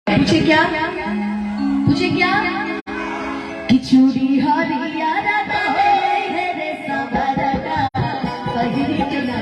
पूछे क्या कि चूड़ी हरियारा रे सवरगा पहिरी के ना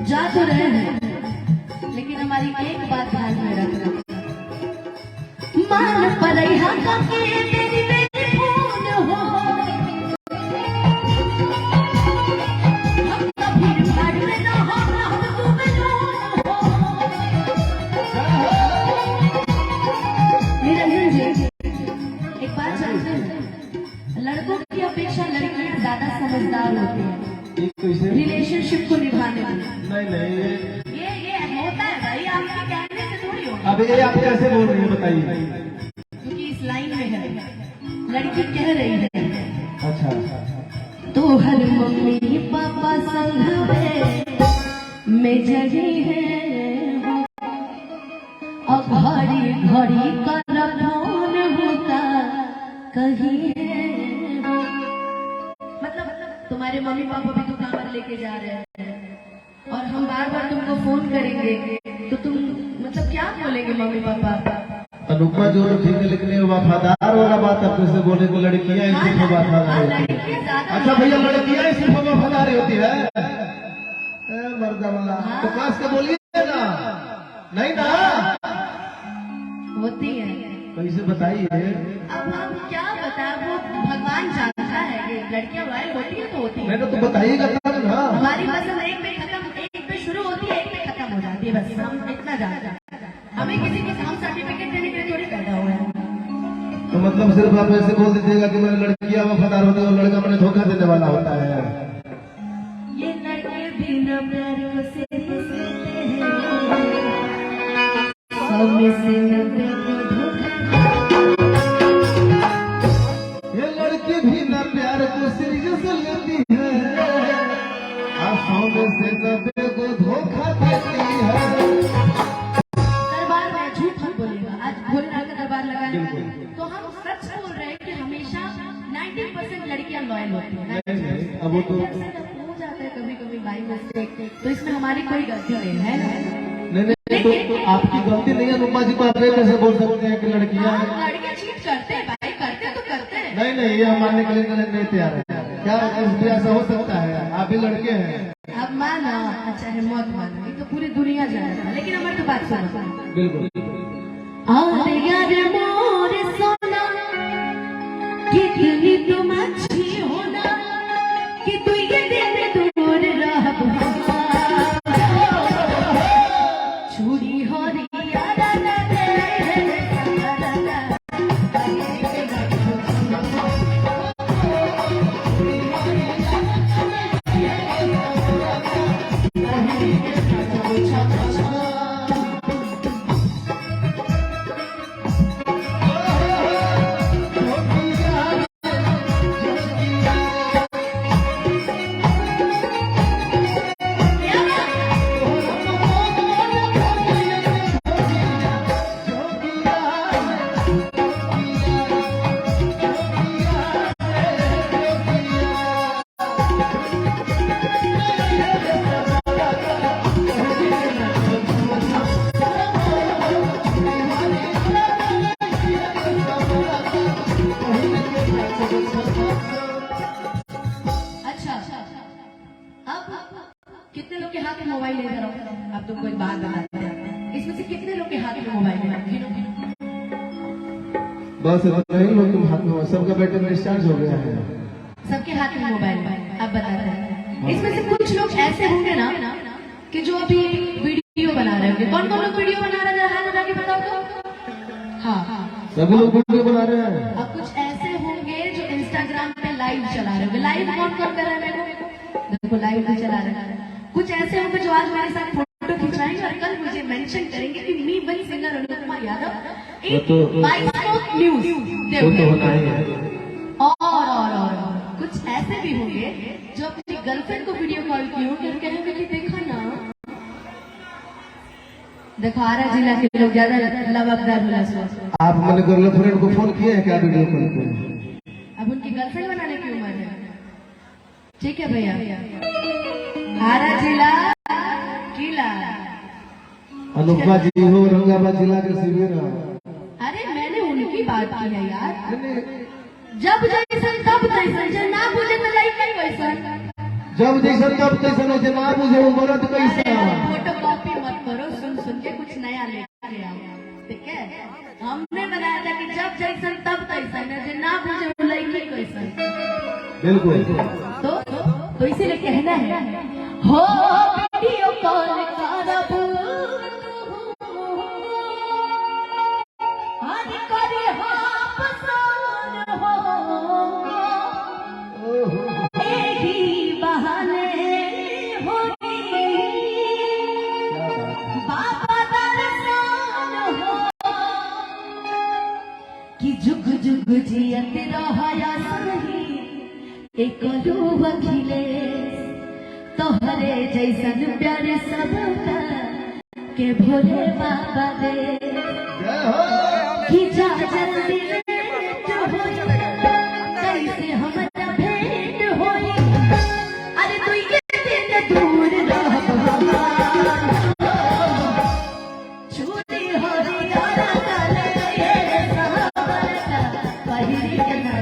जा तो रहे हैं, लेकिन हमारी एक बात ध्यान में रखना, मान परैहा का के तेरी बेटी खून हो, हम कभी भाड़ में ना हो, हम तुम्हें हो। निरंजन जी, एक बात जानते हैं, लड़कों की अपेक्षा लड़कियां ज्यादा समझदार होती है रिलेशनशिप को निभाने में। नहीं ये होता है भाई, आपके कहने से थोड़ी होगा। अब ये आप कैसे बोल रही हैं बताइए? क्योंकि इस लाइन में है, लड़की कह रही है अच्छा तो हर मम्मी पापा संग में जगी है अब घड़ी घड़ी कर फोन होता कहीं है। मतलब तुम्हारे मम्मी पापा भी तो कामर लेके जा रहे हैं और हम बार बार तुमको फोन करेंगे तो तुम मतलब क्या बोलेंगे मम्मी पापा? अनुपमा जो ठीक है, लेकिन वफादार वाला बात आप कैसे बोले कि लड़कियां सिर्फ वफादार होती है? अच्छा भैया, लड़कियां सिर्फ वफादार होती है मर्दा वाला तो क्लास के बोलिए ना, नहीं ना होती है। कैसे बताइए? अब हम क्या बताएं, वो भगवान जानता है कि लड़कियां लॉयल होती है तो होती है। नहीं तो बताइएगा ना। हमारी पसंद एक पे शुरू होती है, एक पे खत्म हो जाती है, बस हम इतना जानते हैं। हमें किसी को हम सर्टिफिकेट देने के लिए थोड़ी पैदा हुआ है। तो मतलब सिर्फ आप ऐसे बोल दीजिएगा कि मेरी लड़कियां वफादार होती है और लड़का मैंने धोखा देने वाला होता है। ये लड़के बिना प्यार को से ये लड़की भी ना प्यार को सीरियस लेती है, आंखों में से नब्बे को धोखा देती है। दरबार में झूठ मत बोलेगा, आज भोलेनाथ का दरबार लगाने तो हम सच बोल रहे हैं कि हमेशा 90% लड़कियां लॉयल होती है। अब वो तो हो जाता है कभी कभी बाई मिस्टेक, तो इसमें हमारी कोई गलती नहीं है। नहीं तो आपकी गलती नहीं है अनुपमा जी, को आप कैसे बोल सकते हैं कि लड़कियां लड़के चीट करते हैं भाई, करते तो करते हैं। नहीं ये हम मानने के लिए नहीं तैयार है। क्या ऐसा हो सकता है? आप भी लड़के हैं। अब माना चाहे मत माना, ये तो पूरी दुनिया जानता है, लेकिन हमारी तो बात सुनो। बिल्कुल यार मोर सोना कितनी तुम अच्छी होना कि तू ये दिन दूर रह छुरी हो रही कितने लोग के हाथ में मोबाइल है? जरा आप तुमको एक बात बताते हैं, इसमें से कितने लोग के हाथ में मोबाइल है? बस इतना ही लोग तुम हाथ में, सबका बैटरी डिस्चार्ज हो गया है। सबके हाथ में मोबाइल है। आप बताते हैं, इसमें से कुछ लोग ऐसे होंगे ना कि जो अभी वीडियो बना रहे होंगे। कौन कौन लोग वीडियो बना रहे हैं? हाथ उठा के बताओ तो। हाँ, सभी लोग वीडियो बना रहे हैं। अब कुछ ऐसे होंगे जो इंस्टाग्राम पे लाइव चला रहे होंगे। लाइव कौन कौन कर रहे हैं? देखो लाइव भी चला रहे हैं। कुछ ऐसे होंगे जो आज मेरे साथ फोटो खिंचवाएंगे और कल मुझे मेंशन करेंगे कि मी बन सिंगर अनुपमा यादव इन बाइस्कोप न्यूज। वो तो होना ही है। और कुछ ऐसे भी होंगे जो अपनी गर्लफ्रेंड को वीडियो कॉल की होंगे और कहेंगे कि देखा ना, देखो आरा जिला के लोग ज्यादा लवकदार होला। आप मैंने गर्लफ्रेंड को फोन किए हैं क्या वीडियो कॉल पे? अब उनकी गर्लफ्रेंड बनाने की उम्र है। ठीक है भैया, आरा जिला किला अनुपमा जी हो औरंगाबाद जिला के शिविर। अरे मैंने उनकी बात की है यार। जब जैसन तब तैसन, जो ना बुझे तो लाइक नहीं वैसन। जब जैसा तब तैसा हो, ना बुझे वो मरद कैसा। फोटो कॉपी मत करो, सुन के कुछ नया लेके आओ। ठीक है, हमने बनाया था कि जब जैसन तब तैसन है, जो ना बुझे वो लड़की कैसन। बिल्कुल। तो इसीलिए कहना है हो वीडियो कॉल करब आज करे आप सान हो, एही बहाने होगी बाबा दर्शन हो कि जुग जुग जियत रहया सही एक खिले तोहरे जैसन प्यारे सबका के भोले बाबा दे कि जा जल्दी लेट हो कैसे हमारा भेंट होई। अरे तू ये दिन दूर रह छूटी हरी यारा काले ये सावर का पहिरी के ना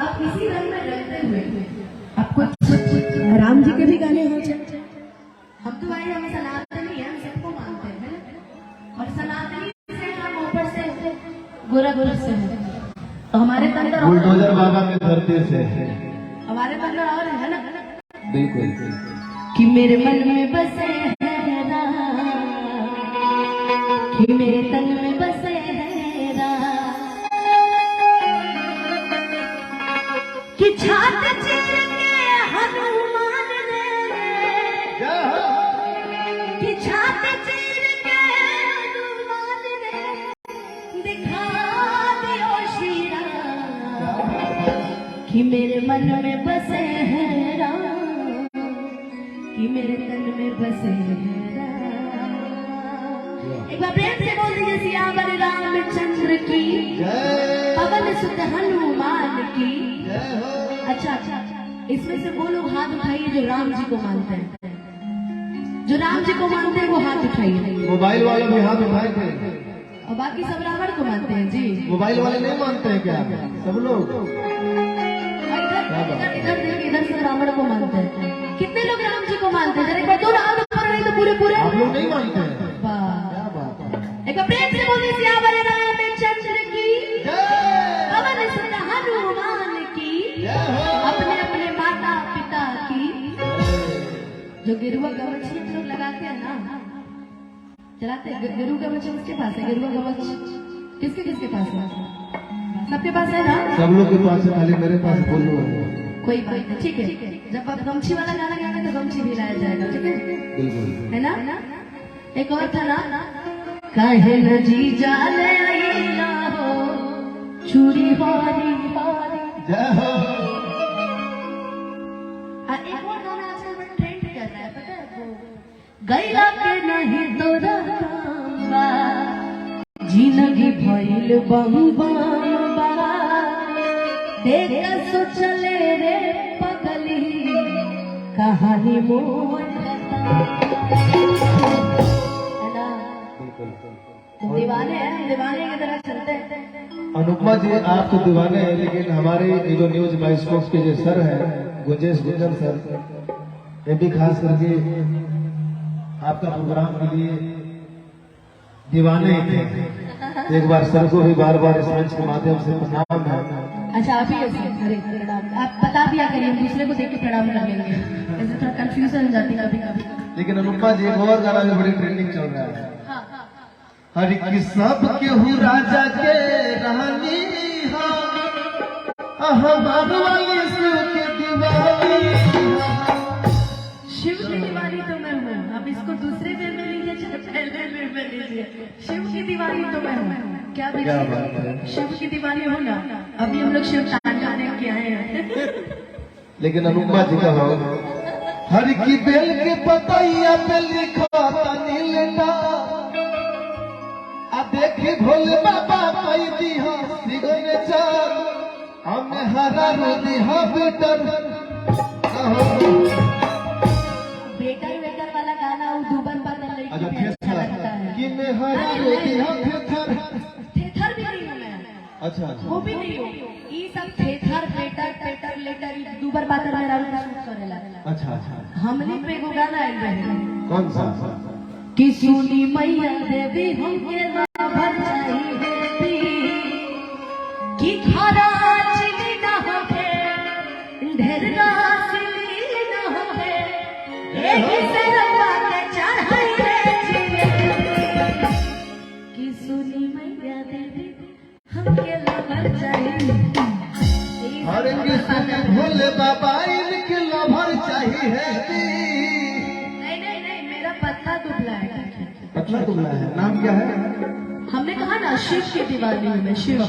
आप किसी रंग में रखते हुए आपको राम जी के भी गाने हो जाते। हम तो भाई हम सनातनी हैं, हम सबको मानते हैं और सनातनी से हम ऊपर से गोरखपुर से हैं तो हमारे अंदर बुलडोजर बाबा के धरती से हमारे अंदर और है ना। बिल्कुल कि मेरे मन में बसे हैं राम, कि मेरे तन में बसे हैं राम, कि छात चीर के हनुमान ने, कि छात चीर के हनुमान ने दिखा दियो श्री राम, कि मेरे मन में बसे हैं राम, कि मेरे तन में बसे हैं राम। एक बार प्रेम से बोल दीजिए सियावर रामचंद्र की, पवन सुत हनुमान की। अच्छा, इसमें से वो लोग हाथ उठाइए जो राम जी को मानते हैं, जो राम जी को मानते हैं वो हाथ उठाइए। मोबाइल वाले भी हाथ उठाए थे और बाकी सब रावण को मानते हैं जी। मोबाइल वाले नहीं मानते हैं क्या सब लोग? इधर देखिए, इधर से रावण को मानते हैं। कितने लोग राम जी को मानते हैं? जरा एक बार दो हाथ ऊपर रहे तो पूरे पूरे। आप लोग नहीं मानते हैं? क्या बात है। एक बार प्रेम से बोलिए सियावर रामचंद्र की, पवन सुत हनुमान की, अपने अपने माता पिता की। जो गेरुआ कवच लोग लगाते हैं ना, चलाते हैं गेरुआ कवच, उसके पास है गेरुआ कवच। किसके किसके पास है? सबके पास है ना? सब लोग के पास है, खाली मेरे पास बोलो। कोई बात नहीं, ठीक है। जब आप गमछी वाला गाना गाएंगे तो गमछी भी लाया जाएगा, ठीक है? बिल्कुल, है ना? एक और था ना, काहे न जी जाने आई ना हो चूड़ी वाली वाली। जय हो। एक और गाना आजकल बड़ा ट्रेंड कर रहा है, पता है वो, गैला के नहीं तो रहबा जिंदगी भइल बम्बा देख सोचले रे पगली कहानी मोर दीवाने हैं, हम दीवाने की तरह चलते हैं। अनुपमा जी आप तो दीवाने हैं, लेकिन हमारे ये जो न्यूज बाइस्कोप के जो सर हैं गुंजेश गुंजन सर, ये भी खास करके आपका प्रोग्राम के लिए दीवाने ही थे। एक बार सर को भी बार बार इस मंच के माध्यम से प्रणाम है। अच्छा आप ही ऐसे अरे प्रणाम आप बता दिया करिए, हम दूसरे को देख के प्रणाम कर लेंगे, ऐसे थोड़ा कंफ्यूजन हो जाती है कभी कभी। लेकिन अनुपमा जी एक और गाना भी बड़ी ट्रेंडिंग चल रहा है। हर की सब केहू राजा के रानी वाली शिव के दिवाली। शिव की दिवाली तो मैं हूँ, आप इसको दूसरे वे में लीजिए चाहे पहले वे में लीजिए, शिव की दिवाली तो मैं हूँ। क्या बात है, शिव की दिवाली हो ना, अभी हम लोग शिव तांडव देख के आए हैं। लेकिन अनुपमा जी का हर की बेल के पतैया पे लिखा नीलता अब देखी भोले बाबा कई दी हो सिग्नेचर हमें हरा रो दी हो बेटर वेटर वाला गाना वो दुबन बदल अच्छा लगता है कि मैं हरा रो दी हो थेथर थेथर भी नहीं हूँ मैं। अच्छा वो भी नहीं हो, ये सब थेथर पेटर पेटर लेटर दुबर बातर मेरा रूप करेला। अच्छा हमने पे एगो गाना आइल रहे, कौन सा कि सुनी मैया देवी हमके भर चाहिए कि खरा चिली न होके ढेर गासली न होके एही से रवा के चढ़ाई रे चिले कि सुनी मैया देवी हमके भर चाहिए। हर किसी भोले बाबा इनके लभर चाहिए। नहीं मेरा पत्ता दुबला है। पतला दुबला है, नाम क्या है? हमने कहा ना शिव की दिवाली में, शिव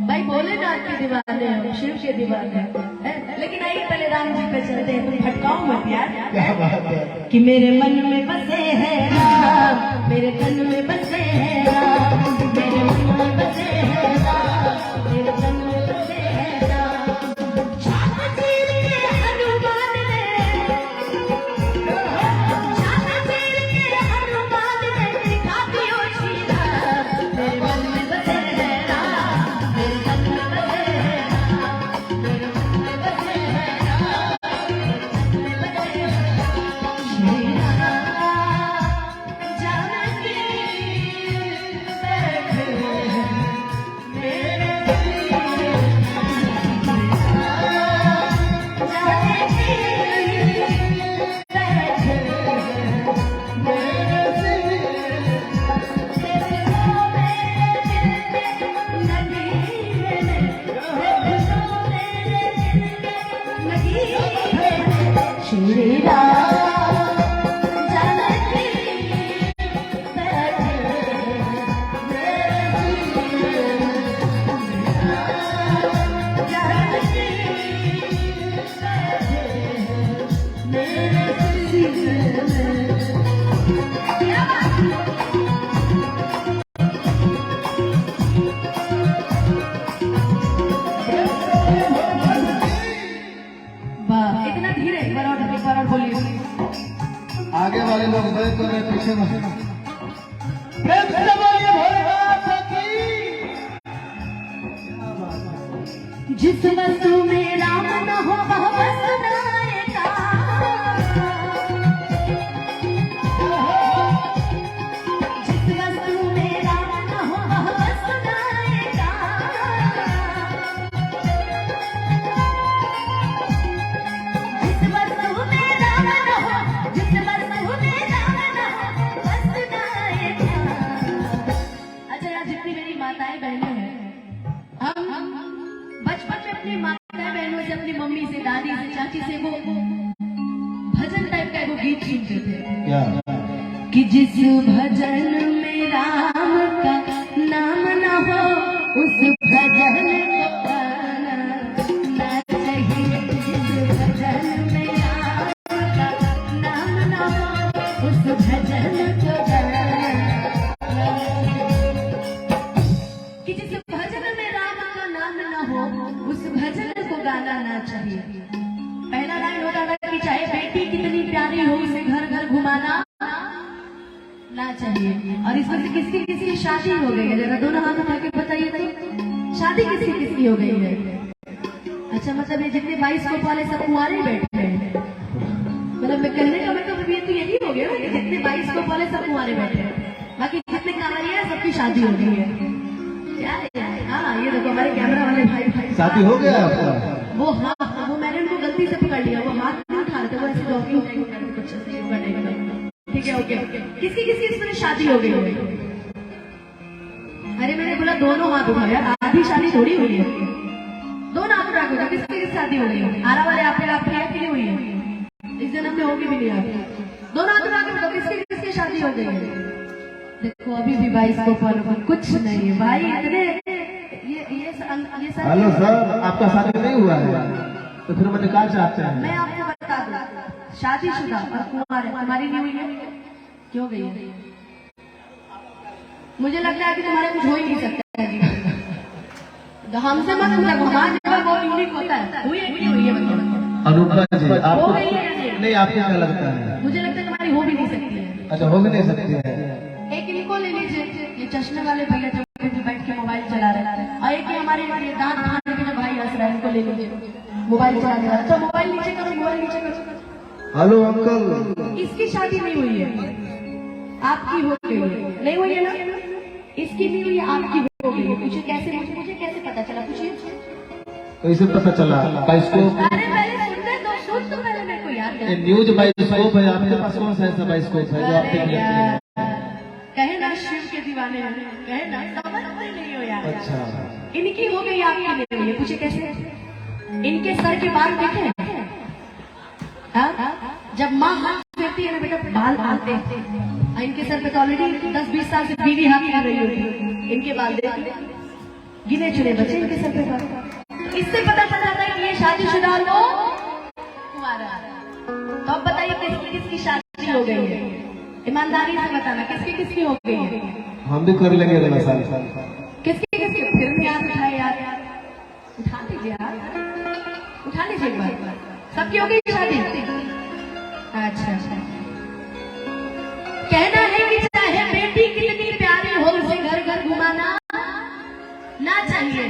भाई भोलेनाथ की दिवाली है, शिव के दीवाने हैं। लेकिन आइए पहले राम जी पे चलते हैं, तुम भटकाओ मत यार। क्या बात है कि मेरे मन में बसे हैं राम, मेरे तन में बसे हैं राम, मेरे मन में बसे हैं राम, मेरे तन में बसे हैं राम। छाप चीर के हनुमान ने, छाप चीर के हनुमान ने दिखा दियो शीला। मेरे मन में बसे हैं राम, मेरे तन में बसे हैं राम, मेरे मन में बसे हैं राम, मेरे तन में बसे हैं श्री राम। जानकी बैठे मेरे श्री राम जानकी बैठे इतना धीरे एक बार और बोलिए। आगे वाले लोग गए तो मैं पीछे प्रेम से बोलिए भोलेनाथ की। जिस वस्तु में राम न हो वह वस्तु नायका, जिस वस्तु में राम न हो वह वस्तु नायका, जिस वस्तु में राम न हो, जिस वस्तु में राम न हो वस्तु नायका। अच्छा यार जितनी मेरी माताएं बहनें हैं, हम बचपन में अपनी माता बहनों से, अपनी मम्मी से, दादी कि जिस भजन में राम का नाम न हो उस भजन को गाना ना चाहिए। जिस भजन में राम का नाम न हो उस भजन को गाना, कि जिस भजन में राम का नाम न हो उस भजन को गाना ना चाहिए। पहला लाइन होता था कि चाहे बेटी कितनी प्यारी हो उसे घर घर घुमाना ना चाहिए। और इसमें से किसकी किसकी शादी हो गई है, जरा दोनों हाथ उठा के बताइए तो शादी किसकी किसकी हो गई है? अच्छा, मतलब ये जितने 22 को वाले सब कुंवारे बैठे हैं, मतलब मैं कहने का मतलब ये तो यही हो गया कि जितने 22 को वाले सब कुंवारे बैठे हैं, बाकी जितने कांवरिया हैं सबकी शादी हो गई है। क्या है? हाँ, ये देखो हमारे कैमरा वाले भाई शादी हो गया आपका? वो हाँ, वो मैंने उनको गलती से पकड़ लिया, वो हाथ नहीं उठा रहे थे, वो ऐसे डॉक्टर कुछ ठीक है। ओके, किसकी किसकी इसमें शादी हो गई? अरे मैंने बोला दोनों हाथ उठाओ यार, आधी शादी थोड़ी हुई है। दोनों हाथ उठा के किसकी किसकी शादी हो गई? आरा वाले आपकी हुई है, इस जन्म में होगी भी नहीं आपकी। दोनों हाथ उठा के बताओ किसकी किसकी शादी हो गई है? देखो अभी भी 22 को फॉलो कुछ नहीं है भाई, इतने ये सर। हेलो सर, आपका शादी नहीं हुआ है तो फिर मैं निकाल चाहते हैं। मैं आपको बता दूं, शादीशुदा और कुंवार हमारी नहीं हुई है, क्यों गई है? मुझे लगता है कि तुम्हारे कुछ हो ही नहीं सकता है जी। हमसे मत मतलब, हमारा जगह बहुत यूनिक होता है। हुई है कि नहीं हुई है मतलब? अनुपमा जी आपको हो गई है नहीं, आपको क्या लगता है? मुझे लगता है तुम्हारी हो भी नहीं सकती है। अच्छा, हो भी नहीं सकती है। एक इनको ले लीजिए, ये चश्मे वाले भैया जो बैठ के मोबाइल चला रहे हैं, और एक हमारे दांत खाने के भाई हंस रहे हैं, इनको ले लीजिए मोबाइल चलाने वाला। तो मोबाइल नीचे करो, मोबाइल नीचे करो। हेलो अंकल, इसकी शादी नहीं हुई है, आपकी हो गई है। नहीं हुई है ना? इसकी नहीं हुई है, आपकी हो गई है। पूछिए कैसे? मुझे कैसे पता चला? पूछिए कैसे पता चला? बाइस्कोप? अरे पहले सुनने दो, सुन तो पहले मेरे को याद है। न्यूज बाइस्कोप है आपके पास, कौन सा ऐसा बाइस्कोप है जो आप देख लेते हैं? कहे ना शिव के दीवाने, कहे ना समझते नहीं हो यार। अच्छा, इनकी हो गई, आपकी नहीं हुई है। पूछे कैसे? इनके सर के बाल देखे? जब माँ हाथ फेरती है ना बेटा, बाल आते हैं। इनके सर पे तो ऑलरेडी 10-20 साल से बीवी हाथ कर रही होती। इनके बाल देखे, गिने चुने बच्चे इनके सर पे बाल। इससे पता चल जाता है कि ये शादीशुदा और वो कुंवारा। तो अब बताइए किसकी किसकी शादी हो गई है? ईमानदारी से बताना किसकी किसकी हो गई है? हम भी कर लेंगे अगला साल। किसकी किसकी? फिर भी याद उठाए यार, उठा लीजिए यार, उठा लीजिए एक बार। सबकी हो गई शादी? अच्छा, कहना है कि चाहे बेटी कितनी प्यारी हो उसे घर घर घुमाना ना चाहिए।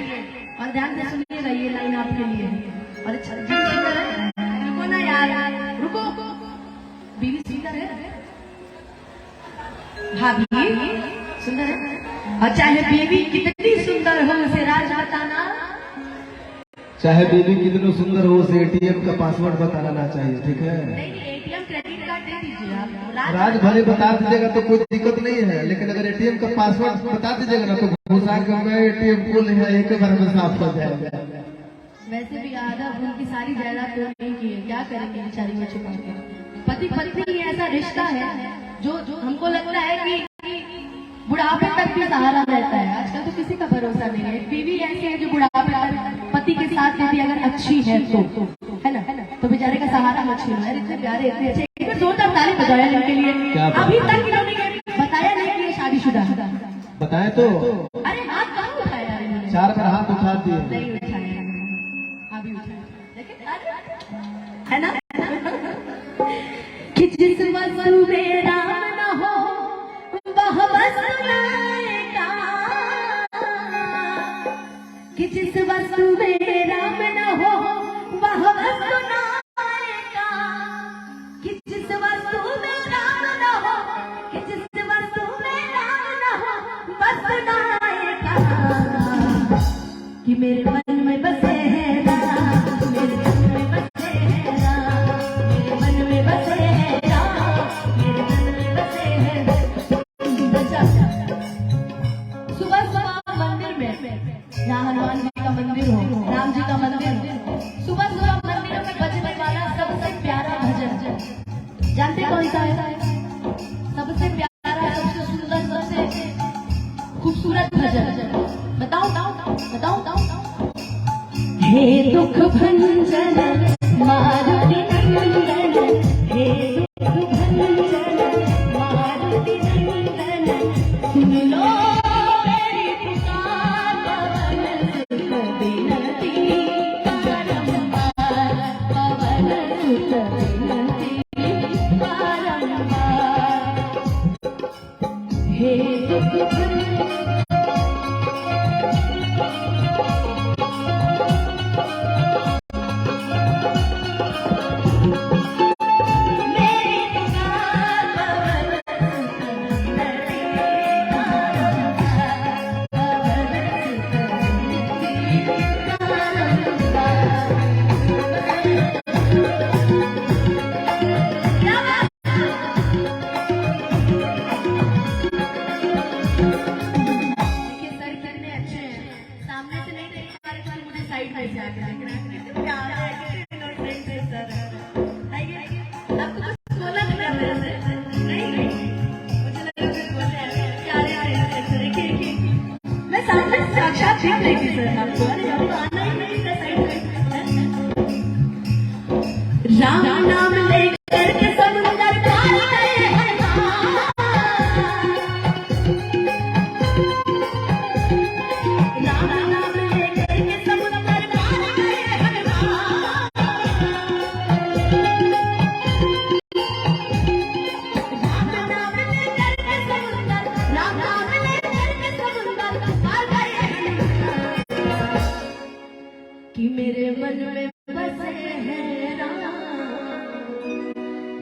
और ध्यान से सुनिएगा, ये लाइन आपके लिए है। और अच्छा रुको ना यार, रुको, बीवी सुंदर है, भाभी सुंदर है। और चाहे बीवी कितनी सुंदर हो उसे राज बताना, चाहे बीवी कितनी सुंदर हो उसे एटीएम का पासवर्ड बताना ना चाहिए, ठीक है? नहीं, एटीएम क्रेडिट कार्ड दे दीजिए आप। राज भले बता दीजिएगा तो कोई दिक्कत नहीं है, लेकिन अगर एटीएम का पासवर्ड बता दीजिएगा ना तो घुसा के मैं एटीएम खोल है एक बार में साफ हो जाएगा। वैसे भी आधा उनकी सारी जायदाद तो नहीं की है, क्या करेंगे बेचारी में छुपा के। पति पत्नी ऐसा रिश्ता है जो हमको लगता है कि बुढ़ापे तक भी सहारा रहता है। आजकल तो किसी का भरोसा नहीं है। बीवी ऐसी है जो बुढ़ापे तक पति के साथ यदि अगर अच्छी है तो, है ना, तो बेचारे का सहारा मछली है। इतने प्यारे, इतने अच्छे, एक बार जोरदार ताली बजाया इनके लिए। अभी तक इन्होंने बताया नहीं कि ये शादीशुदा बताए तो। अरे हाथ कहाँ उठाया इन्होंने? 4 बार हाथ उठा दिए। नहीं उठाया, अभी उठाया, है ना? कि जिस वस्तु में राम न हो वह वस्तु लाएगा, कि जिस वस्तु में राम न हो वह वस्तु लाएगा, कि जिस वस्तु में राम न हो, कि जिस वस्तु में राम न हो वस्तु लाएगा, कि मेरे मन में बसे है राम, मेरे मन में बसे है राम, मेरे मन में बसे है राम, मेरे मन में बसे है। सुबह सुबह मंदिर में, जहाँ हनुमान जी का मंदिर हो, राम जी का मंदिर हो, सुबह सुबह मंदिरों में बजने वाला सबसे प्यारा भजन जानते कौन सा है? सबसे प्यारा भजन बताओ बताओ बताओ। हे दुख भंजन मारुति नंदन, हे दुख भंजन मारुति नंदन, सुन लो मेरी पुकार पवन सुत विनती, बारंबार पवन सुत विनती बारंबार। हे दुख भंजन राम नाम लेकर के समुंदर पार गए हैं, राम नाम लेकर के समुंदर पार गए हैं, राम नाम लेकर के समुंदर, राम नाम लेकर के समुंदर पार गए हैं, कि मेरे मन में बसे हैं राम,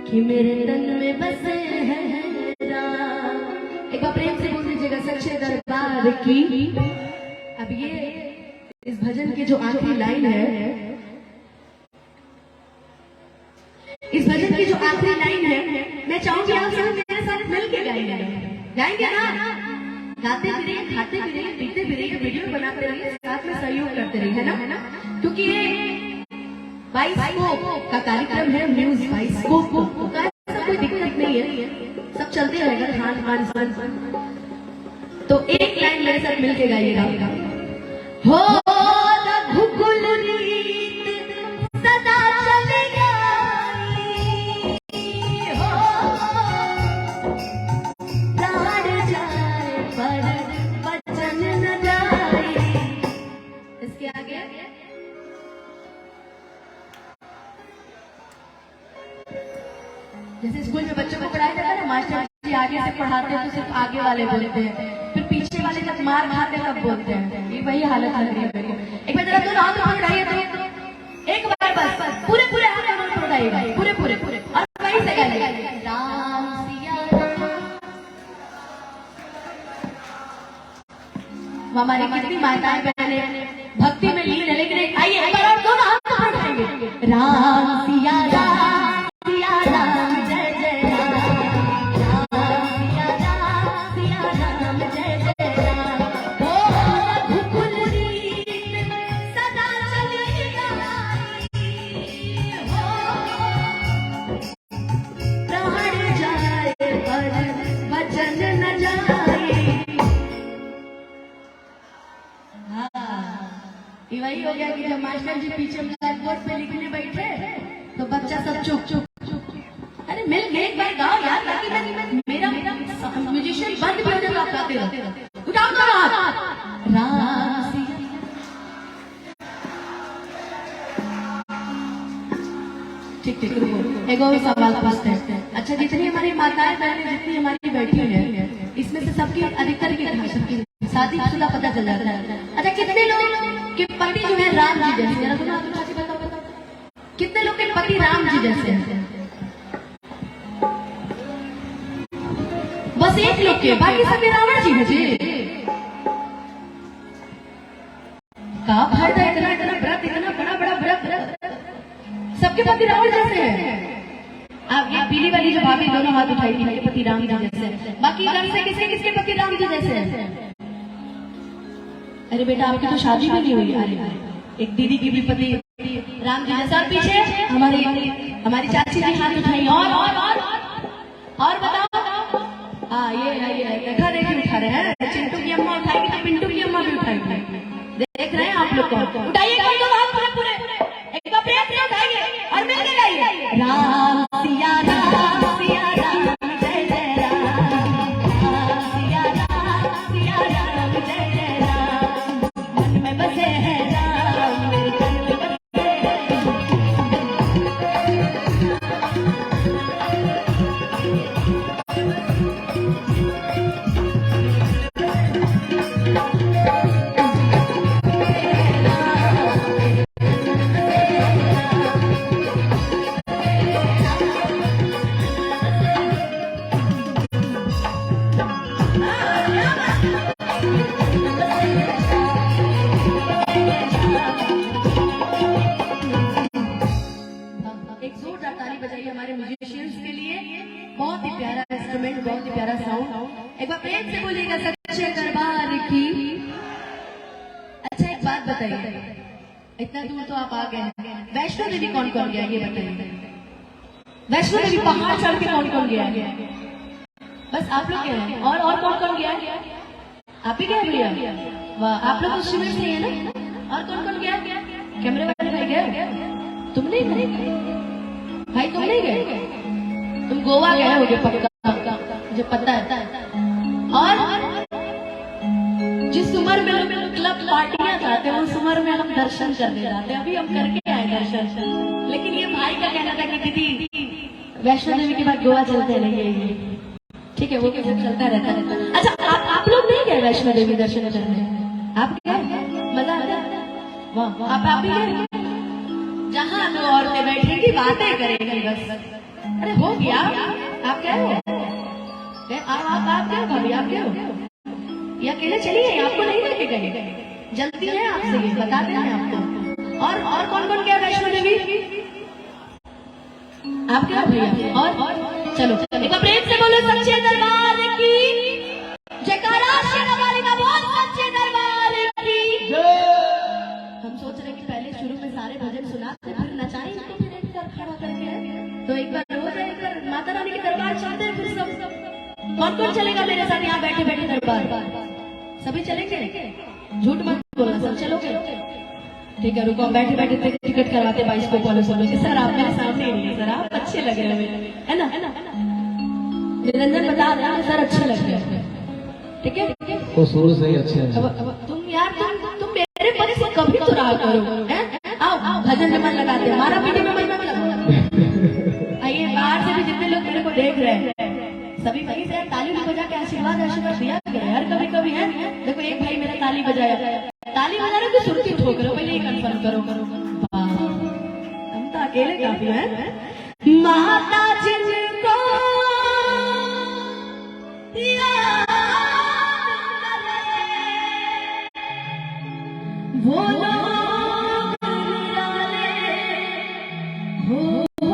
कि मेरे तन में बसे हैं राम। एक बार प्रेम से बोल दीजिएगा सच्चे दरबार की। अब ये इस भजन की जो आखिरी लाइन है, इस भजन की जो आखिरी लाइन है, मैं चाहूंगी आप सब मेरे साथ मिल के गाएंगे ना? गाते फिरे, खाते फिरे, पीते फिरे, वीडियो बनाते रहिए, साथ में सहयोग करते रहिए, है ना? क्योंकि ये बाइस्कोप का कार्यक्रम है, न्यूज बाइस्कोप का कोई दिक्कत नहीं है, सब चलते रहेगा, खान पान। तो एक लाइन मेरे साथ मिलके गाइएगा। हो रघुकुल रीत सदा चलेगा, हो प्राण जाए पर वचन न जाए। इसके आगे जैसे स्कूल में बच्चों को पढ़ाया जाता है ना, मास्टर जी आगे से पढ़ाते हैं तो सिर्फ आगे वाले बोलते हैं, फिर पीछे वाले जब मार मारते तब बोलते हैं। ये वही हालत लग रही है मेरी। एक बार जरा तो हाथ उठाइए, तो एक बार बस पूरे हाथ उठाइएगा, पूरे और वहीं से गाइएगा राम सिया राम। हमारी कितनी माताएं बहनें भक्ति में लीन है, लेकिन आइए एक बार और दोनों हाथ उठाएंगे राम सिया राम, सिया राम जय जय राम, राम सिया राम, सिया राम जय जय राम। हो रघुकुल रीत सदा चलेगा, हो प्राण जाए पर वचन न जाए। ये वही हो गया कि जब मास्टर जी पीछे ब्लैक बोर्ड पे लिखने बैठे तो बच्चा सब चुप। अरे मिल गए एक बार गाओ यार, ताकि मेरा म्यूजिशियन बंद भी हो जाए, आप गाते रहो। उठाओ तो हाथ। राम सिया ठीक रुको, एक और सवाल पूछते हैं। अच्छा, जितनी हमारी माताएं बहनें जितनी हमारी बैठी है, इसमें से सबकी अधिकतर की शादीशुदा पता चल जाता है। अच्छा, कितने लोग के पति जो है राम जी जैसे, जरा सुना बताओ, कितने लोग के पति राम जी जैसे हैं? बस एक लोग के, बाकी सब रावण जी है जी। का फायदा इतना व्रत, इतना बड़ा व्रत, सबके पति रावण जैसे हैं। आप ये पीली वाली जो भाभी दोनों हाथ उठाई थी, ये पति राम जी जैसे, बाकी घर से किसके पति राम जी जैसे हैं? अरे बेटा, आपकी तो शादी भी नहीं हुई। अरे एक दीदी की भी पति राम जी जैसा, और पीछे हमारी चाची जी हाथ उठाई, और बताओ। हाँ, ये देखा देखी उठा रहे हैं। चिंटू की अम्मा उठाएगी तो पिंटू उठाइए। देख रहे हैं आप लोग को, उठाइए कोई तो हाथ पूरे पूरे, एक बार प्रेम से उठाइए और मिलके गाइए। राम सिया राम सिया राम जय जय राम, राम सिया राम जय जय राम, मन में बसे हैं राम मेरे तन में बसे एक जोरदार ताली बजाइए हमारे म्यूजिशियंस के लिए। बहुत ही प्यारा इंस्ट्रूमेंट, बहुत ही प्यारा साउंड। एक बार प्रेम से बोलिएगा सच्चे दरबार की। अच्छा एक बात बताइए, इतना दूर तो आप आ गए हैं, वैष्णो देवी कौन कौन गया ये बताइए। वैष्णो देवी पहाड़ चढ़ के कौन कौन गया? बस आप लोग गए हैं, और कौन कौन गया? आप ही गए भैया? वाह, आप लोग तो शिविर से है ना। और कौन कौन गया? कैमरे वाले भाई गए? तुम नहीं गए भाई? तुम नहीं गए? तुम गोवा गए होगे पक्का, मुझे पता है। और जिस उम्र में हम क्लब पार्टियां जाते हैं उस उम्र में हम दर्शन करने जाते हैं। अभी हम करके आए दर्शन, लेकिन ये भाई का कहना था कि दीदी वैष्णो देवी के बाद गोवा चलते रहिए। ठीक है, वो कैसे चलता रहता। अच्छा आप लोग नहीं गए वैष्णो देवी दर्शन करने? आप गए? मजा आता? वाह, आप भी गए? जहाँ दो औरतें बैठेंगी बातें करेंगी बस। अरे हो गया, आप क्या हो? आप क्या भाभी, आप क्या हो? ये अकेले चलिए, आपको नहीं लेके गए? जल्दी है आपसे, ये बताते हैं आपको। और कौन कौन गया वैष्णो देवी? आप क्या भैया? और चलो एक बार प्रेम से बोलो सच्चे दरबार की जयकारा, शेरावाली का बोल सच्चे दरबार की। हम सोच रहे कि पहले शुरू में सारे भजन सुनाते फिर नचाएं इसको, फिर एक बार खड़ा करके तो एक बार हो जाए, एक बार माता रानी के दरबार चलते हैं। फिर सब कौन कौन चलेगा मेरे साथ यहाँ बैठे बैठे दरबार? सभी चलेंगे? झूठ मत बोलना, सब चलोगे? ठीक है, रुको, बैठे बैठे टिकट करवाते 22 को फॉलो सब लोग। सर आप मेरे सामने नहीं है, सर आप अच्छे लग रहे हैं, है ना? निरंजन बता रहा है सर अच्छे लग रहे हैं। ठीक है, वो शुरू से ही अच्छे हैं। तुम यार तुम मेरे पद से कभी तो रहा करो। आओ भजन में मन लगाते, हमारा पीछे में मन लगा। आइए, बाहर से भी जितने लोग मेरे को देख रहे हैं सभी वहीं से ताली बजा के आशीर्वाद दिया करें। हर कभी कभी है, देखो एक भाई मेरा ताली बजाया, ताली बजा रहे तो सुरती ठोक रहे हो, पहले ही कंफर्म करो। हम तो अकेले काफी हैं। माता जिनको वो लोग निराले होते हैं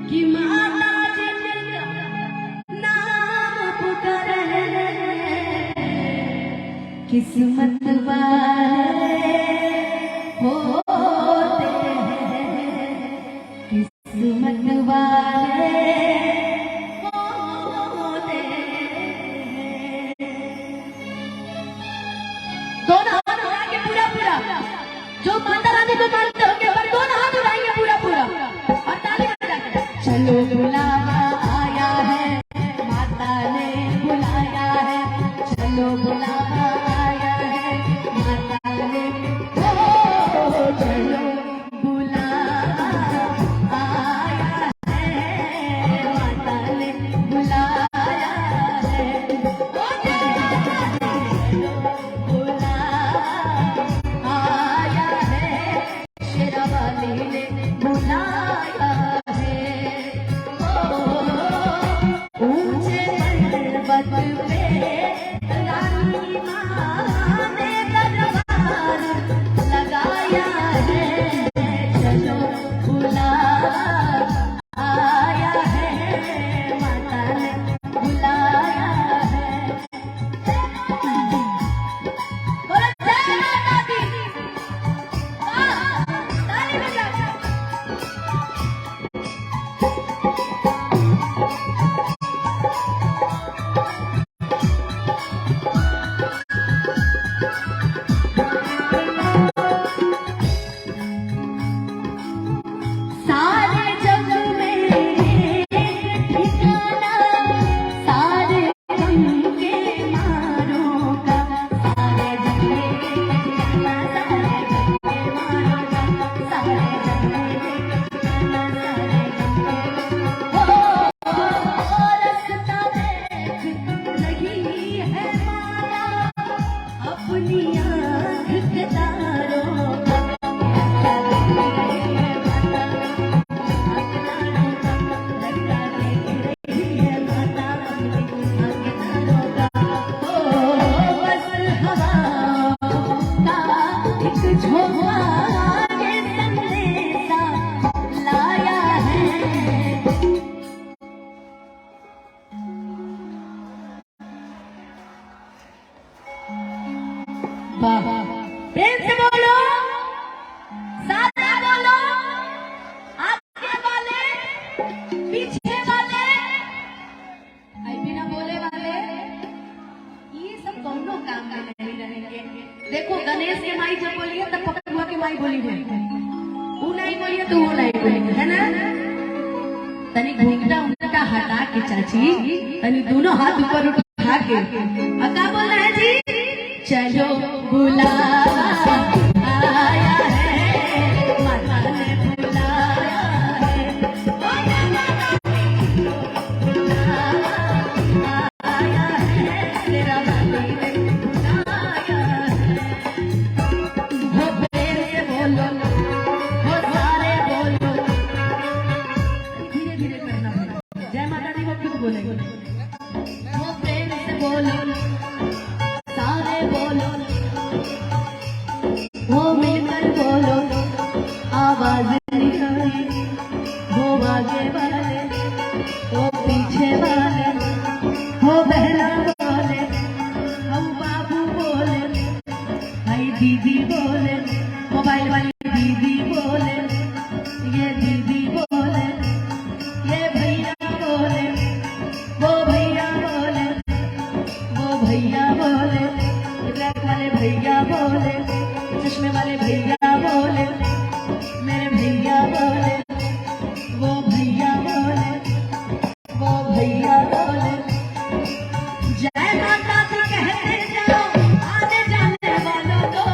कि माता जिनका नाम पुकारे किस्मत वाले होते हैं, किस्मत वाले होते हैं। दोनों हाथ उठाएंगे पूरा पूरा, जो माता रानी को मानते होंगे पर दोनों हाथ उठाएंगे पूरा पूरा और ताली बजाएंगे। चलो बुलावा आया है, माता ने बुलाया है, चलो बुलावा आया है, माता ने चलो बुलावा आया है, माता ने बुलाया है, आया है, शेरावाली ने बुलाया है। ऊंचे पर्वत पे रानी माँ ने दरबार लगाया है, चलो बुलावा आया है, माता ने बुलाया है। बोलो जय माता दी। ताली बजाओ। वाह, प्रेम से बोलो, साथ बोलो, आगे वाले, पीछे वाले, बिना बोले वाले, ये सब दोनों काम में नहीं रहेंगे। देखो गणेश के माई जब बोलिए तब पकड़ुआ के माई बोली है, वो नहीं बोलिए तो वो नहीं बोलेंगे, है ना? तनी घूंघटा उनका हटा के चाची, तनी दोनों हाथ ऊपर उठा के, क्या बोल रहे हैं जी? चलो बुलावा आया है, माता ने बुलाया है, आया है, तेरा बाली ने बुलाया है। वो प्रेम से बोलो, वो सारे बोलो, धीरे धीरे करना पड़ेगा। जय माता दी वो खुद बोलेंगे। वो प्रेम से बोलो, सारे बोलो, वो मिलकर बोलो, आवाज निकाले, वो आगे वाले, वो पीछे वाले, वो बहना बोले, हम बाबू बोले, भाई दीदी बोले, मोबाइल वाली दीदी बोले, ये दीदी बोले, ये भैया बोले, वो भैया बोले, वो भैया बोले, ब्लैक वाले भैया बोले, चश्मे वाले भैया बोले, मेरे भैया बोले, वो भैया बोले, वो भैया बोले। जय माता दी कहते जाओ, आने जाने वालों को,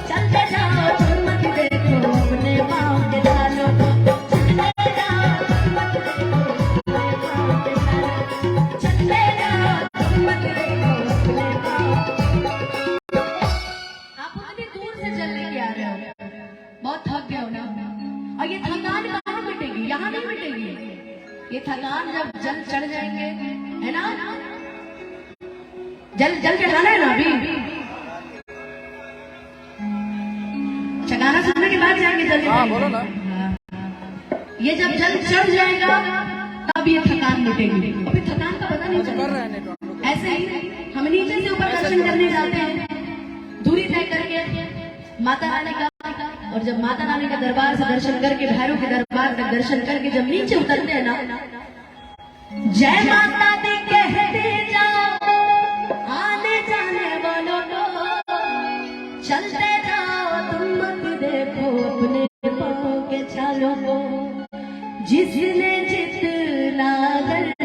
चलते जाओ तुम मत देखो अपने पाँव के तालों को, चलते जाओ तुम मत देखो अपने पाँव के तालों को, चलते जाओ तुम मत देखो अपने पाँव। आप उतनी दूर से चल लेके आ रहे हो, बहुत थक गए हो ना, और ये थकान कहाँ मिटेगी? यहाँ नहीं मिटेगी। ये थकान जब जल चढ़ जाएंगे, है ना? जल चढ़ाना है ना अभी, गाना सुनने के बाद जाएंगे जल। हाँ बोलो ना। ये जब जल चढ़ जाएगा तब ये थकान मिटेगी, अभी थकान का पता नहीं चल रहा है। ऐसे ही हम नीचे से ऊपर दर्शन करने जाते हैं, दूरी तय करके माता रानी का, और जब माता रानी का दरबार से दर्शन करके, भैरव के दरबार तक दर्शन करके जब नीचे उतरते हैं ना, जय माता दी कहते जाओ, आने जाने वालों को, चलते जाओ तुम मत देखो अपने पाँव के छालों को, जिसने जितना दर्द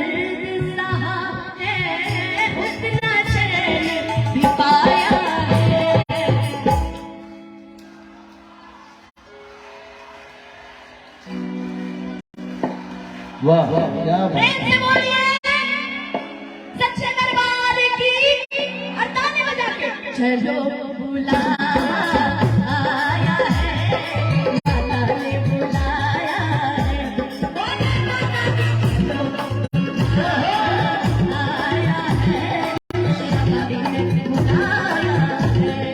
सहा है उतना चैन भी पाया है। वाह क्या बात। प्रेम से बोलिए सच्चे दरबार की, और ताने बजा के चलो बुलाया है, माता ने बुलाया है, आया है, बाली ने बुलाया है।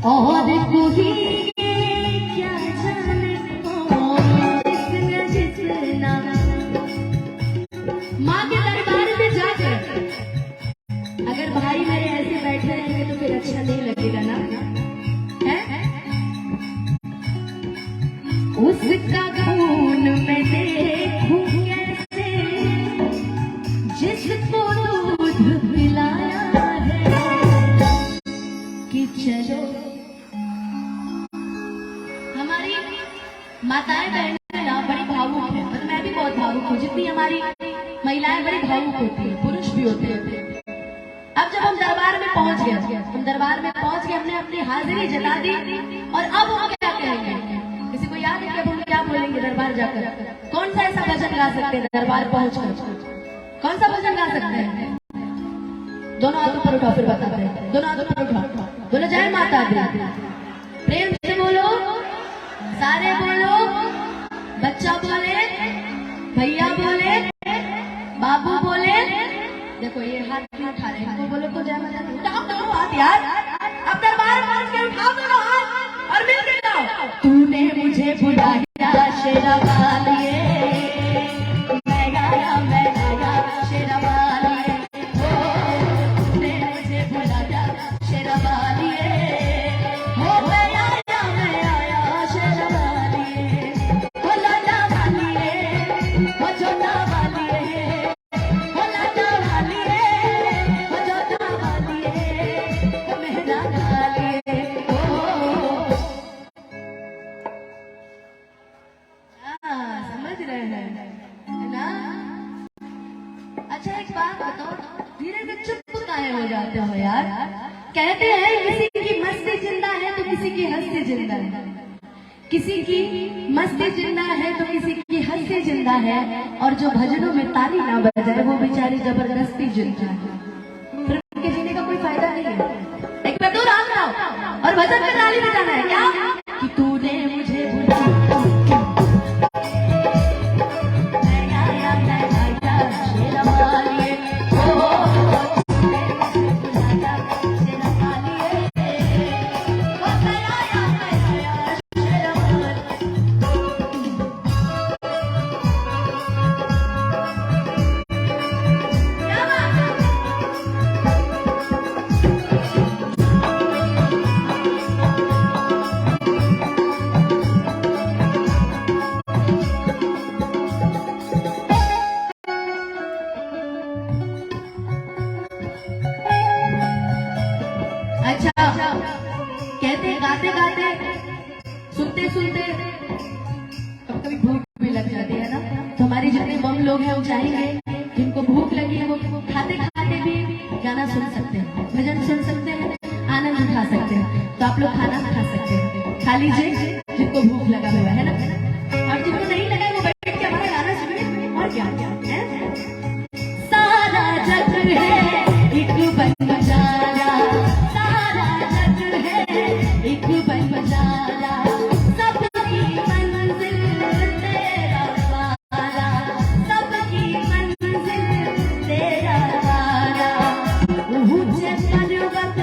और कोई क्या जाने जिसने जितना माँ के दरबार में जाकर अगर भाई मेरे ऐसे बैठे रहेंगे तो फिर अच्छा नहीं लगेगा ना, है? उसका खून में देखूं कैसे जिसको दूध पिलाया है, कि चलो हमारी माताएं बहनें ना बड़ी भावुक है, और मैं भी बहुत भावुक हूँ। जितनी हमारी महिलाएं बड़ी भावुक होती है, पुरुष भी होते हैं, अब जब हम दरबार में पहुंच गए, हमने अपनी हाजिरी जता दी, और अब हम क्या कहेंगे? किसी को याद है कि अब हम क्या बोलेंगे दरबार जाकर? कौन सा ऐसा भजन गा सकते हैं दरबार पहुंचकर? कौन सा भजन गा सकते हैं? दोनों हाथों पर उठाओ, फिर बताते हैं। दोनों हाथों पर उठाओ, बोलो जय माता दी। प्रेम से बोलो, सारे बोलो, बच्चा बोले, भैया बोले, बाबू बोले। देखो ये हाथ नहीं उठा रहे हैं, तो बोलो तो जय माता दी। उठाओ दोनों हाथ यार, अब दरबार पहुंच के उठाओ दोनों हाथ और मिल के गाओ। तूने मुझे बुलाया शेरा वालिए, मैं गाया शेरा वालिए, तूने मुझे बुलाया शेरा वालिए, हो मैं आया शेरा वालिए, हो लाला वालिए, हो जोता वालिए, हो लाला वालिए, हो जोता वालिए, हो मेहरा वालिए, समझ रहे हैं ना? अच्छा एक बात बताओ, धीरे से चुप काहे हो जाते हो यार? कहते हैं किसी की मस्ती जिंदा है तो किसी की हंसी जिंदा है, किसी की मस्ती जिंदा है तो किसी की हंसी जिंदा है, और जो भजनों में ताली ना बजाए वो बेचारी जबरदस्ती जिंदा है। फिर उनके जीने का कोई फायदा नहीं है। एक बार दूर हाथ लाओ और भजन में ताली बजाना है। क्या कि तूने मुझे बुलाया शेरा वालिए, अच्छा कहते गाते गाते सुनते सुनते कभी कभी भूख भी लग जाती है ना, तो हमारे जितने बम लोग हैं वो चाहेंगे जिनको भूख लगी है वो खाते खाते भी गाना सुन सकते हैं, भजन सुन सकते हैं, आनंद उठा सकते हैं। तो आप लोग खाना खा सकते हैं, खा लीजिए जिनको भूख लगा हुआ है ना, और जिनको नहीं लगा वो बैठ के हमारा गाना सुनिए। और क्या क्या है? सारा जग है एक बंजारा, एक बंजारा, सबकी मंजिल तेरा वाला, सबकी मंजिल तेरा वाला, ऊंचे पर्वत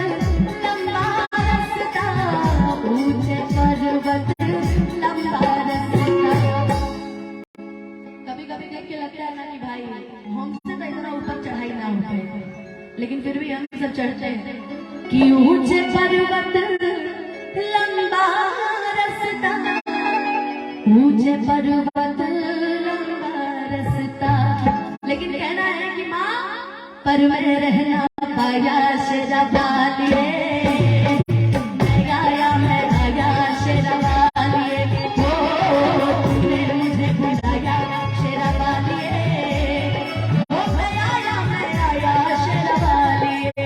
लंबा रास्ता, ऊंचे पर्वत लंबा रास्ता। कभी कभी देख के लगता है ना कि भाई हमसे तो इतना ऊपर चढ़ाई ना होते, लेकिन फिर भी हम सब चढ़ते हैं कि ऊंचे पर्वत लंबा रास्ता, ऊंचे पर्वत लंबा रास्ता। लेकिन कहना है कि माँ पर मैं रहना पाया शेरा वालिए, मैं आया शेरा वालिए, तूने मुझे बुलाया शेरा वालिए, मैं आया शेरा वालिए।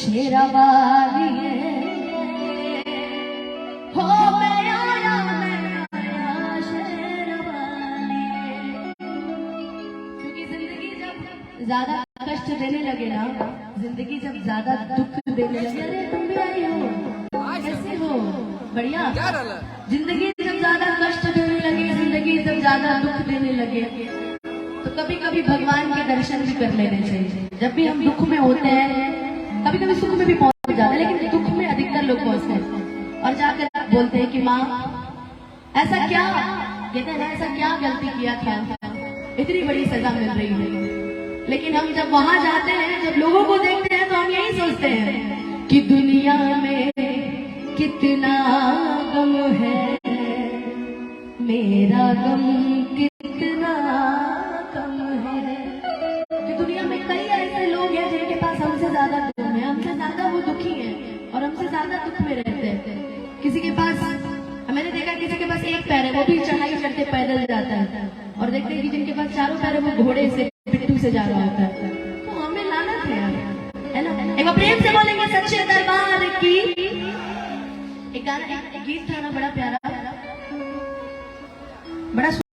शेरावाली हो मैं आया शेरावाली। क्योंकि जिंदगी जब ज्यादा कष्ट देने लगे ना, जिंदगी जब ज्यादा दुख देने लगे, अरे तुम भी आई हो, कैसे हो, बढ़िया। जिंदगी जब ज्यादा कष्ट देने लगे, जिंदगी जब ज्यादा दुख देने लगे, तो कभी कभी भगवान के दर्शन भी कर लेने चाहिए। जब भी हम दुख में होते हैं, कभी कभी सुख में भी पहुंच जाते हैं, लेकिन दुख में अधिकतर लोग पहुंचते हैं और जाकर बोलते हैं कि माँ ऐसा क्या, कहते हैं ऐसा क्या गलती किया था, इतनी बड़ी सजा मिल रही है। लेकिन हम जब वहां जाते हैं, जब लोगों को देखते हैं, तो हम यही सोचते हैं कि दुनिया में कितना गम है, मेरा गम कितना कम है। कि दुनिया में कई ऐसे लोग हैं जिनके पास हमसे ज्यादा दुख है, हमसे ज्यादा वो दुखी हैं और हमसे ज्यादा दुख में रहते हैं। किसी के पास, मैंने देखा किसी के पास एक पैर है, वो भी चढ़ाई चढ़ते पैदल जाता है, और देखते हैं कि जिनके पास चारों पैर है वो घोड़े से, पिट्ठू से जा रहा होता है। तो हमें लानत है यार, है ना। एक बार प्रेम से बोलेंगे सच्चे दरबार की। एक गाना, एक गीत था ना बड़ा प्यारा, बड़ा